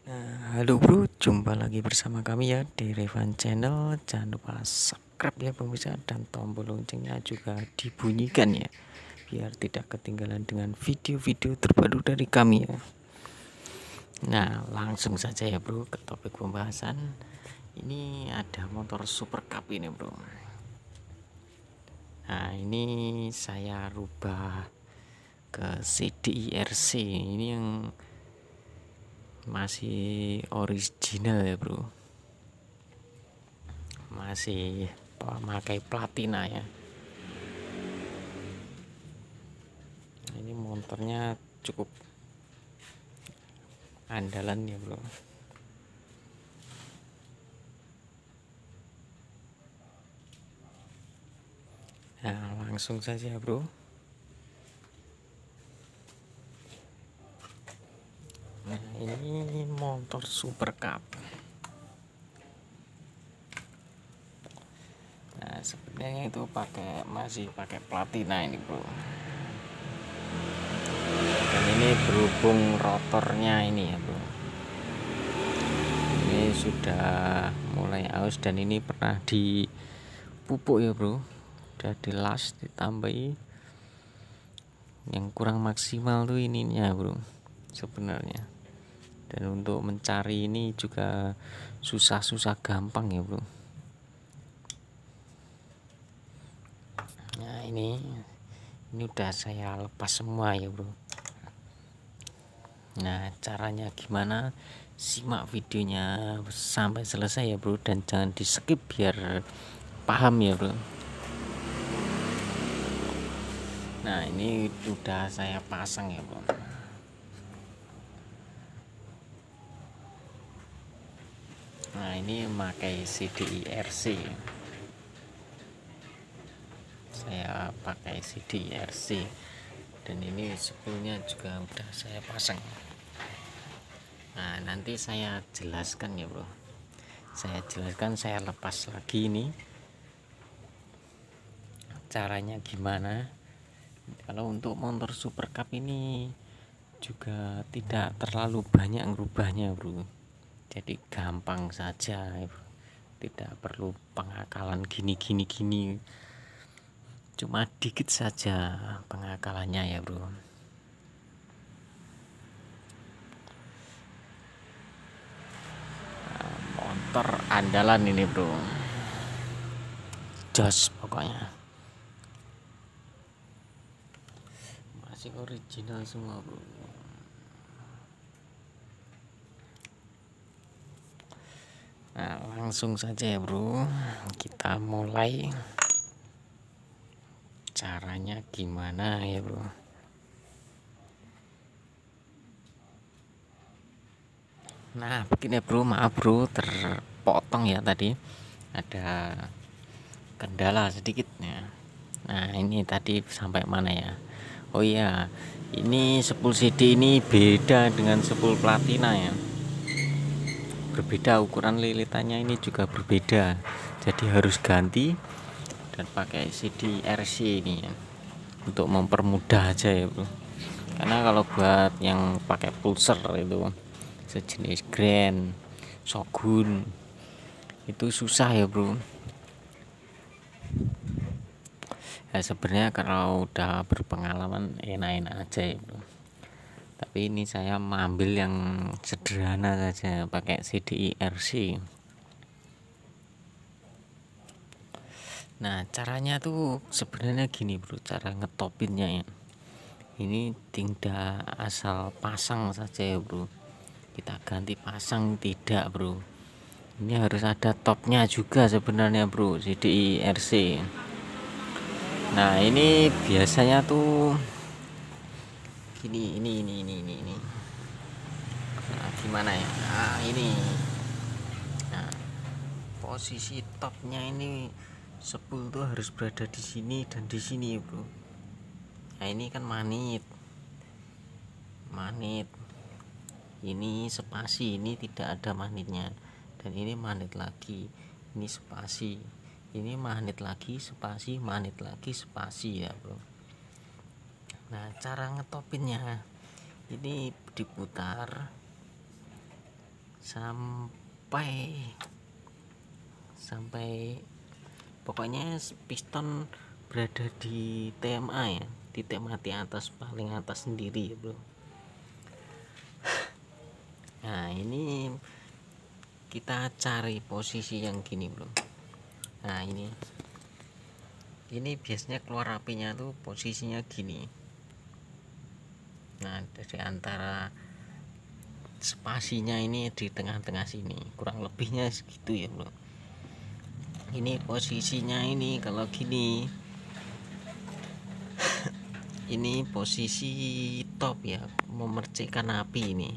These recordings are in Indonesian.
Halo bro, jumpa lagi bersama kami ya di Revan Channel. Jangan lupa subscribe ya pemirsa, dan tombol loncengnya juga dibunyikan ya, biar tidak ketinggalan dengan video-video terbaru dari kami ya. Nah, langsung saja ya bro ke topik pembahasan. Ini ada motor Super Cup ini bro. Nah, ini saya rubah ke CDI-RC. Ini yang masih original ya bro, masih memakai platina ya. Ini motornya cukup andalan ya bro. Nah, langsung saja bro. Nah, ini motor Super Cup. Nah, sebenarnya itu masih pakai platina ini bro. Dan ini berhubung rotornya ini ya bro, ini sudah mulai aus, dan ini pernah dipupuk ya bro, udah dilas, ditambahi. Yang kurang maksimal tuh ininya bro sebenarnya. Dan untuk mencari ini juga susah gampang ya bro. Nah, ini udah saya lepas semua ya bro. Nah, caranya gimana? Simak videonya sampai selesai ya bro, dan jangan di skip biar paham ya bro. Nah, ini udah saya pasang ya bro. Nah, ini memakai CDI-RC. Saya pakai CDI-RC, dan ini spoolnya juga udah saya pasang. Nah, nanti saya jelaskan ya bro. Saya jelaskan, saya lepas lagi ini caranya gimana. Kalau untuk motor Super Cup ini juga tidak terlalu banyak ngerubahnya bro, jadi gampang saja bro. Tidak perlu pengakalan gini, cuma dikit saja pengakalannya ya bro. Nah, motor andalan ini bro, jos pokoknya, masih original semua bro. Nah, langsung saja ya bro, kita mulai. Caranya gimana ya bro? Nah, begini bro, maaf bro terpotong ya, tadi ada kendala sedikit ya. Nah, ini tadi sampai mana ya? Oh iya, ini spool CD ini beda dengan spool platina ya. Berbeda, ukuran lilitannya ini juga berbeda, jadi harus ganti dan pakai CD RC ini ya, untuk mempermudah aja ya bro. Karena kalau buat yang pakai pulser itu sejenis Grand, Shogun, itu susah ya bro. Ya sebenarnya kalau udah berpengalaman enak-enak aja ya bro, tapi ini saya mengambil yang sederhana saja, pakai CDI-RC. Nah, caranya tuh sebenarnya gini bro, cara ngetopinnya ya. Ini tinggal asal pasang saja ya bro, kita ganti pasang tidak bro. Ini harus ada topnya juga sebenarnya bro, CDI-RC. Nah, ini biasanya tuh gini, ini. Nah, gimana ya? Nah, ini. Nah, posisi topnya ini spool tuh harus berada di sini dan di sini bro. Nah, ini kan manit. Ini spasi, ini tidak ada manitnya. Dan ini manit lagi, ini spasi, ini manit lagi, spasi, manit lagi, spasi ya bro. Nah, cara ngetopinnya ini diputar, sampai pokoknya piston berada di TMA ya, di TMA atas, paling atas sendiri ya bro. Nah ini kita cari posisi yang gini bro. Nah ini biasanya keluar apinya tuh posisinya gini. Nah dari antara spasinya ini di tengah-tengah sini, kurang lebihnya segitu ya bro. Ini posisinya ini kalau gini ini posisi top ya, memercikkan api ini.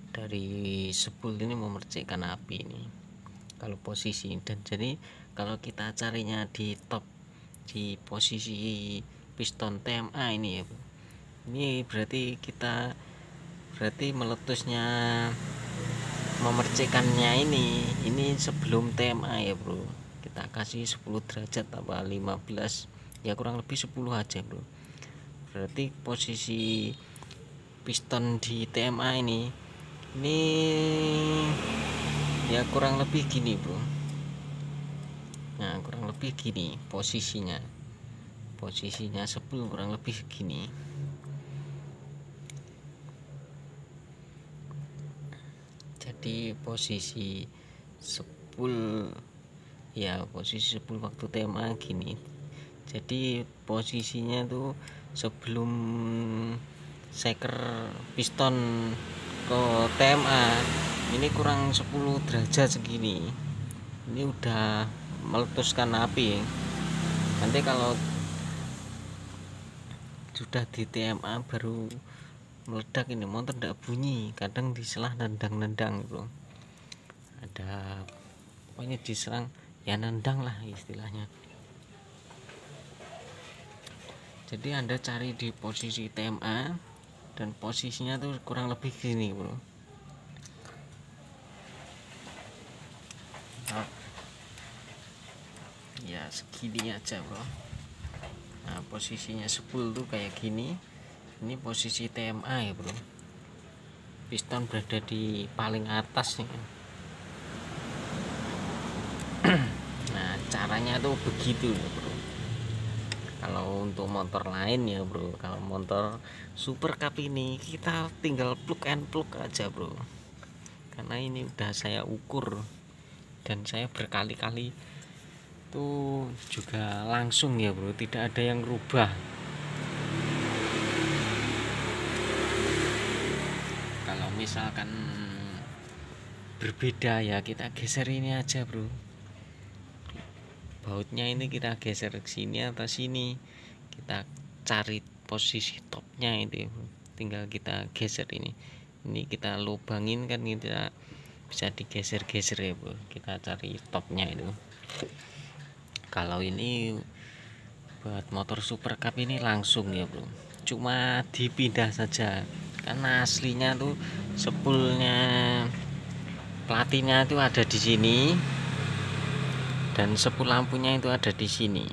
Dari spool ini memercikkan api ini kalau posisi. Dan jadi kalau kita carinya di top, di posisi piston TMA ini ya bro, ini berarti meletusnya, memercikannya ini sebelum TMA ya bro. Kita kasih 10 derajat apa 15 ya, kurang lebih 10 aja bro. Berarti posisi piston di TMA ini ya kurang lebih gini bro. Nah kurang lebih gini posisinya spool kurang lebih gini. Jadi posisi spool ya, posisi spool waktu TMA gini. Jadi posisinya tuh sebelum seker piston ke TMA ini kurang 10 derajat segini. Ini udah meletuskan api. Nanti kalau sudah di TMA baru meledak ini, motor tidak bunyi, kadang diselah nendang-nendang bro. Ada pokoknya diserang ya, nendang lah istilahnya. Jadi Anda cari di posisi TMA dan posisinya tuh kurang lebih gini bro. Ya segini aja bro. Nah posisinya spool tuh kayak gini. Ini posisi TMA ya bro, piston berada di paling atas nih. Nah caranya tuh begitu ya bro. Kalau untuk motor lain ya bro, kalau motor Super Cup ini kita tinggal plug and plug aja bro, karena ini udah saya ukur dan saya berkali-kali tuh juga langsung ya bro, tidak ada yang rubah. Kalau misalkan berbeda ya kita geser ini aja bro, bautnya ini kita geser ke sini atau sini, kita cari posisi topnya itu ya bro. Tinggal kita geser ini kita lubangin kan, kita bisa digeser-geser ya bro, kita cari topnya itu. Kalau ini buat motor Super Cup ini langsung ya bro, cuma dipindah saja, karena aslinya tuh spoolnya, platinnya itu ada di sini dan spool lampunya itu ada di sini.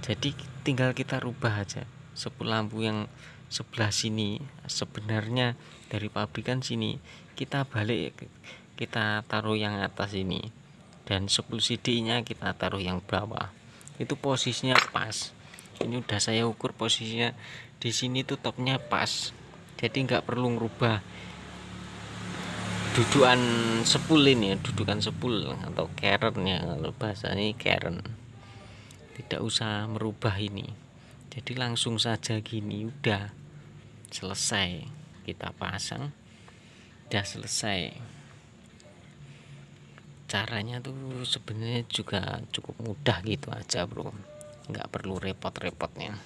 Jadi tinggal kita rubah aja spool lampu yang sebelah sini, sebenarnya dari pabrikan sini kita balik, kita taruh yang atas ini, dan spool CD nya kita taruh yang bawah. Itu posisinya pas. Ini udah saya ukur posisinya di sini tuh topnya pas, jadi nggak perlu ngerubah dudukan spool ini, dudukan spool atau keren ya, kalau bahasa ini keren. Tidak usah merubah ini, jadi langsung saja gini udah selesai, kita pasang udah selesai. Caranya tuh sebenarnya juga cukup mudah gitu aja bro, nggak perlu repot-repotnya.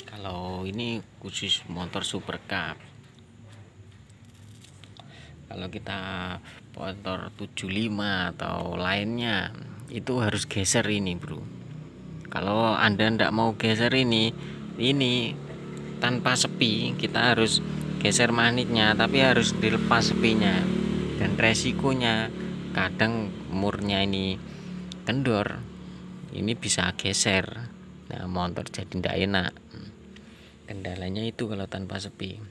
Kalau ini khusus motor Super Cup. Kalau kita motor 75 atau lainnya itu harus geser ini bro. Kalau Anda ndak mau geser ini tanpa sepi, kita harus geser magnetnya, tapi harus dilepas sepinya. Dan resikonya kadang murnya ini kendor, ini bisa geser. Nah motor jadi ndak enak. Kendalanya itu kalau tanpa sepi.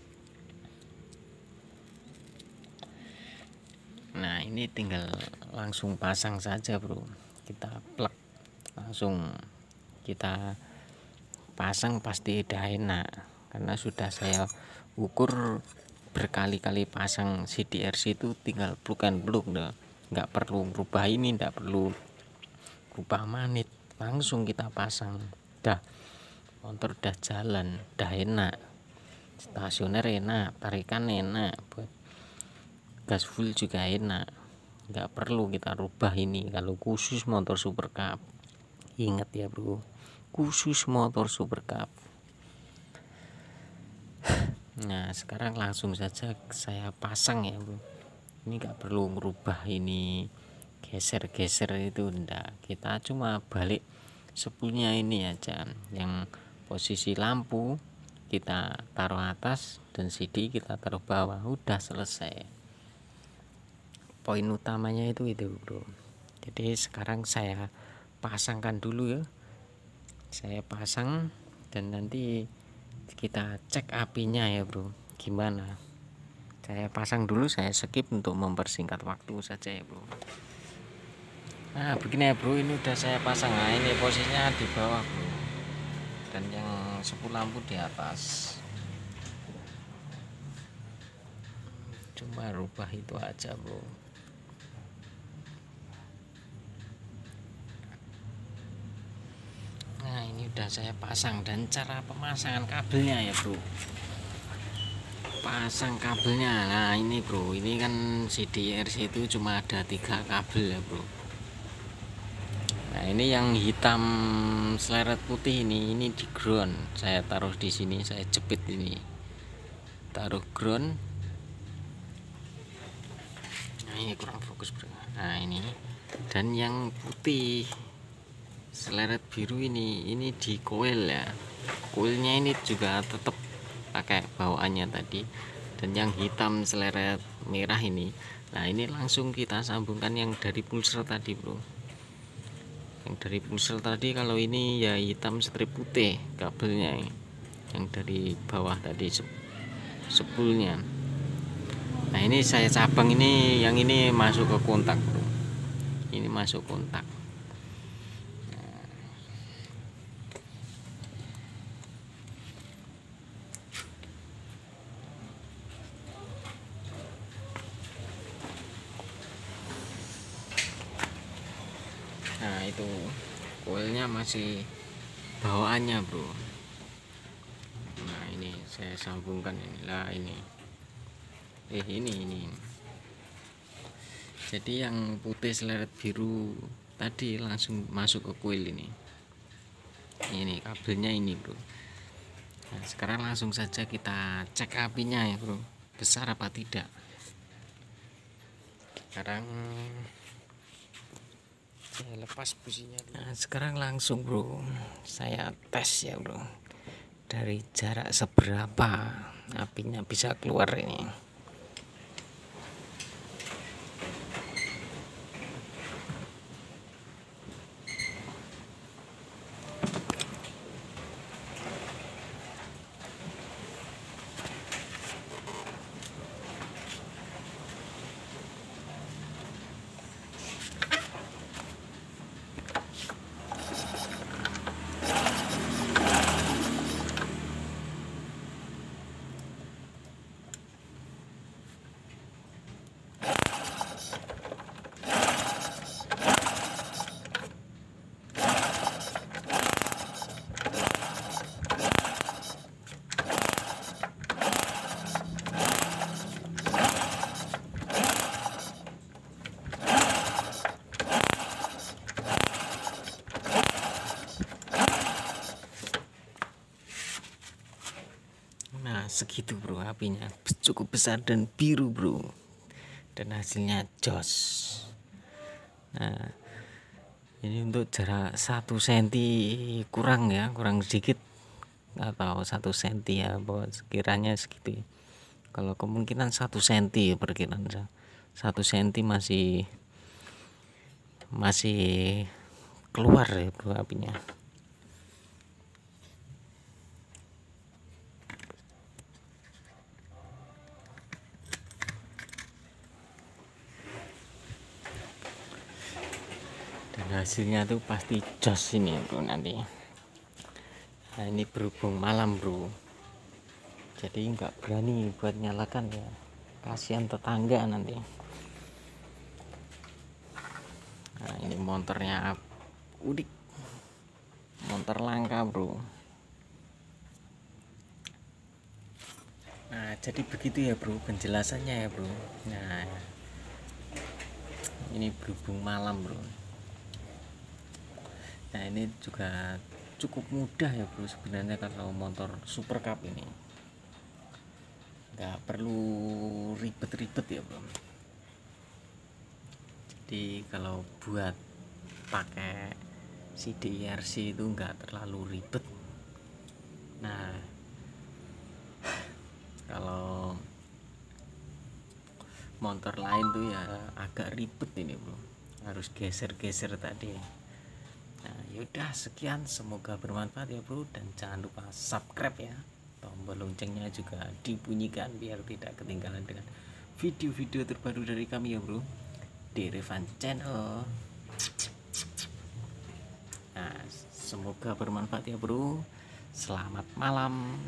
ini tinggal langsung pasang saja bro, kita plug langsung kita pasang, pasti udah enak karena sudah saya ukur berkali-kali pasang. CDRC itu tinggal plug and plug, nggak perlu berubah ini, nggak perlu berubah manit, langsung kita pasang, dah motor udah jalan, udah enak, stasioner enak, tarikan enak, buat gas full juga enak, nggak perlu kita rubah ini. Kalau khusus motor Super Cup, ingat ya bro, khusus motor Super Cup. Nah sekarang langsung saja saya pasang ya bro, ini nggak perlu merubah ini, geser-geser itu enggak, kita cuma balik spoolnya ini aja, yang posisi lampu kita taruh atas dan CD kita taruh bawah, udah selesai. Poin utamanya itu bro. Jadi sekarang saya pasangkan dulu ya, saya pasang dan nanti kita cek apinya ya bro, gimana. Saya pasang dulu, saya skip untuk mempersingkat waktu saja ya bro. Nah begini ya bro, ini udah saya pasang. Nah ini posisinya di bawah bro, dan yang spool lampu di atas. Cuma rubah itu aja bro. Nah ini udah saya pasang, dan cara pemasangan kabelnya ya bro, pasang kabelnya. Nah ini bro, ini kan CDRC itu cuma ada 3 kabel ya bro. Nah ini yang hitam seleret putih ini di ground, saya taruh di sini, saya jepit ini, taruh ground. Nah ini kurang fokus bro. Nah ini, dan yang putih seleret biru ini di coil ya, coilnya ini juga tetap pakai bawaannya tadi. Dan yang hitam seleret merah ini, nah ini langsung kita sambungkan yang dari pulser tadi bro, yang dari pulser tadi. Kalau ini ya hitam strip putih kabelnya, yang dari bawah tadi spoolnya. Nah ini saya cabang, ini yang ini masuk ke kontak bro, ini masuk kontak. Nah itu coilnya masih bawaannya bro. Nah ini saya sambungkan inilah ini. Ini jadi yang putih seleret biru tadi langsung masuk ke coil ini kabelnya ini bro. Nah sekarang langsung saja kita cek apinya ya bro, besar apa tidak. Sekarang saya lepas businya. Nah sekarang langsung bro, saya tes ya bro, dari jarak seberapa apinya bisa keluar ini. Nah segitu bro, apinya cukup besar dan biru bro, dan hasilnya jos. Nah ini untuk jarak 1 cm kurang ya, kurang sedikit, atau 1 cm ya, bahwa sekiranya segitu ya. Kalau kemungkinan 1 cm perkiraan 1 cm masih keluar ya bro apinya. hasilnya tuh pasti jos ini bro nanti. Nah ini berhubung malam bro, jadi nggak berani buat nyalakan ya, kasihan tetangga nanti. Nah ini motornya udik, motor langka bro. Nah jadi begitu ya bro penjelasannya ya bro. Nah ini berhubung malam bro. Nah ini juga cukup mudah ya bro sebenarnya kalau motor Super Cup ini, nggak perlu ribet-ribet ya bro. Jadi kalau buat pakai CDIRC itu nggak terlalu ribet. Nah kalau motor lain tuh ya agak ribet ini bro, harus geser-geser tadi. Nah yaudah sekian, semoga bermanfaat ya bro, dan jangan lupa subscribe ya, tombol loncengnya juga dibunyikan biar tidak ketinggalan dengan video-video terbaru dari kami ya bro di Revan Channel. Nah semoga bermanfaat ya bro, selamat malam.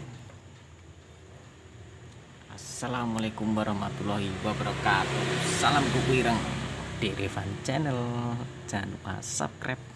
Assalamualaikum warahmatullahi wabarakatuh. Salam kuku ireng di Revan Channel. Jangan lupa subscribe.